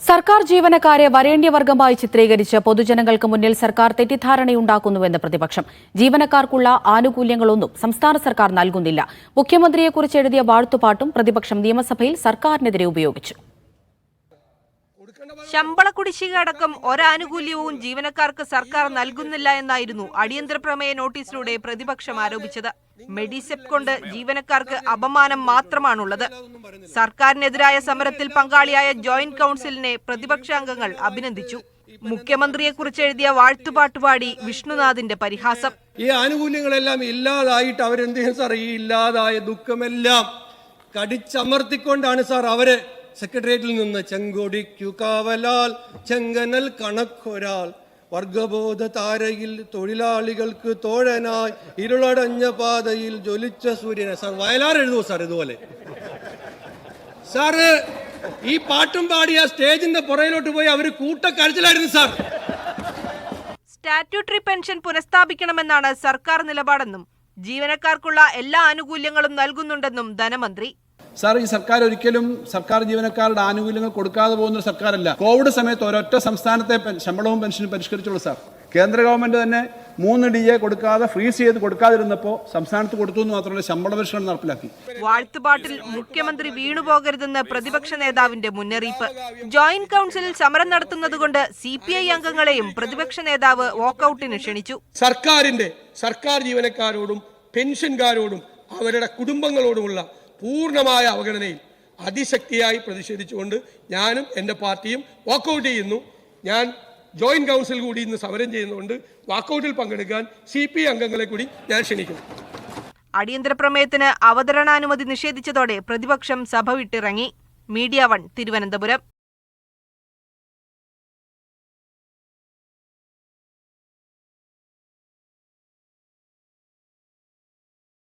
സർക്കാർ ജീവനക്കാരെ വരേണ്യവർഗമായി ചിത്രീകരിച്ച് പൊതുജനങ്ങൾക്ക് മുന്നിൽ സർക്കാർ തെറ്റിദ്ധാരണയുണ്ടാക്കുന്നുവെന്ന് പ്രതിപക്ഷം. ജീവനക്കാർക്കുള്ള ആനുകൂല്യങ്ങളൊന്നും സംസ്ഥാന സർക്കാർ നൽകുന്നില്ല. മുഖ്യമന്ത്രിയെക്കുറിച്ച് എഴുതിയ വാഴ്ത്തുപാട്ടും പ്രതിപക്ഷം നിയമസഭയിൽ സർക്കാരിനെതിരെ ഉപയോഗിച്ചു. ശമ്പള കുടിശ്ശിക അടക്കം ഒരാനുകൂല്യവും ജീവനക്കാർക്ക് സർക്കാർ നൽകുന്നില്ല എന്നായിരുന്നു അടിയന്തര പ്രമേയ നോട്ടീസിലൂടെ പ്രതിപക്ഷം ആരോപിച്ചത്. മെഡിസെപ് കൊണ്ട് ജീവനക്കാർക്ക് അപമാനം മാത്രമാണുള്ളത്. സർക്കാരിനെതിരായ സമരത്തിൽ പങ്കാളിയായ ജോയിന്റ് കൌൺസിലിനെ പ്രതിപക്ഷാംഗങ്ങൾ അഭിനന്ദിച്ചു. മുഖ്യമന്ത്രിയെക്കുറിച്ച് എഴുതിയ വാഴ്ത്തുപാട്ടുപാടി വിഷ്ണുനാഥിന്റെ പരിഹാസം. ഈ ആനുകൂല്യങ്ങളെല്ലാം ഇല്ലാതായിട്ട് അവരെന്ത് ചെയ്യും സാർ? ഈ ഇല്ലാതായ ദുഃഖമെല്ലാം കടിച്ചമർത്തിക്കൊണ്ടാണ് സാർ അവരെ സെക്രട്ടേറിയറ്റിൽ നിന്ന് ചെങ്കൊടിക്കു കാവലാൽ ചെങ്കനൽ കണക്കൊരാൾ വർഗബോധ താരയിൽ തൊഴിലാളികൾക്ക് തോഴനായി ഇരുളടഞ്ഞ പാതയിൽ ജ്വലിച്ച സൂര്യനെ. സാർ വയലാർ എഴുതുമോ സാർ ഇതുപോലെ? സാറ് ഈ പാട്ടും പാടി ആ സ്റ്റേജിന്റെ പുറയിലോട്ട് പോയി അവർ കൂട്ടക്കരച്ചിലായിരുന്നു സാർ. സ്റ്റാറ്റ്യൂട്ടറി പെൻഷൻ പുനഃസ്ഥാപിക്കണമെന്നാണ് സർക്കാർ നിലപാടെന്നും ജീവനക്കാർക്കുള്ള എല്ലാ ആനുകൂല്യങ്ങളും നൽകുന്നുണ്ടെന്നും ധനമന്ത്രി. സാർ, ഈ സർക്കാർ ഒരിക്കലും സർക്കാർ ജീവനക്കാരുടെ ആനുകൂല്യങ്ങൾ കൊടുക്കാതെ പോകുന്ന സർക്കാരല്ല. കോവിഡ് സമയത്ത് ഒരൊറ്റ സംസ്ഥാനത്തെ ശമ്പളവും പെൻഷനും പരിഷ്കരിച്ചുള്ളൂ സാർ. കേന്ദ്ര ഗവൺമെന്റ് തന്നെ 3 DA കൊടുക്കാതെ ഫ്രീസ് ചെയ്ത് കൊടുക്കാതിരുന്നപ്പോൾ സംസ്ഥാനത്ത് കൊടുത്തു എന്ന് മാത്രമല്ല ശമ്പള പരിഷ്കരണം നടപ്പിലാക്കി. വാഴ്ത്തുപാട്ടിൽ മുഖ്യമന്ത്രി വീണുപോകരുതെന്ന് പ്രതിപക്ഷ നേതാവിന്റെ മുന്നറിയിപ്പ്. ജോയിന്റ് കൌൺസിലിൽ സമരം നടത്തുന്നതുകൊണ്ട് CPI അംഗങ്ങളെയും പ്രതിപക്ഷ നേതാവ് വാക്കൌട്ടിന് ക്ഷണിച്ചു. സർക്കാർ ജീവനക്കാരോടും പെൻഷൻകാരോടും അവരുടെ കുടുംബങ്ങളോടുമുള്ള പൂർണ്ണമായ അവഗണനയിൽ അതിശക്തിയായി പ്രതിഷേധിച്ചുകൊണ്ട് ഞാനും എൻ്റെ പാർട്ടിയും വാക്കൌട്ട് ചെയ്യുന്നു. ഞാൻ ജോയിന്റ് കൗൺസിൽ കൂടി ഇന്ന് സമരം ചെയ്യുന്നതുകൊണ്ട് വാക്കൌട്ടിൽ പങ്കെടുക്കാൻ CPI അംഗങ്ങളെ കൂടി ഞാൻ ക്ഷണിക്കുന്നു. അടിയന്തര പ്രമേയത്തിന് അവതരണാനുമതി നിഷേധിച്ചതോടെ പ്രതിപക്ഷം സഭ വിട്ടിറങ്ങി. മീഡിയ 1 തിരുവനന്തപുരം.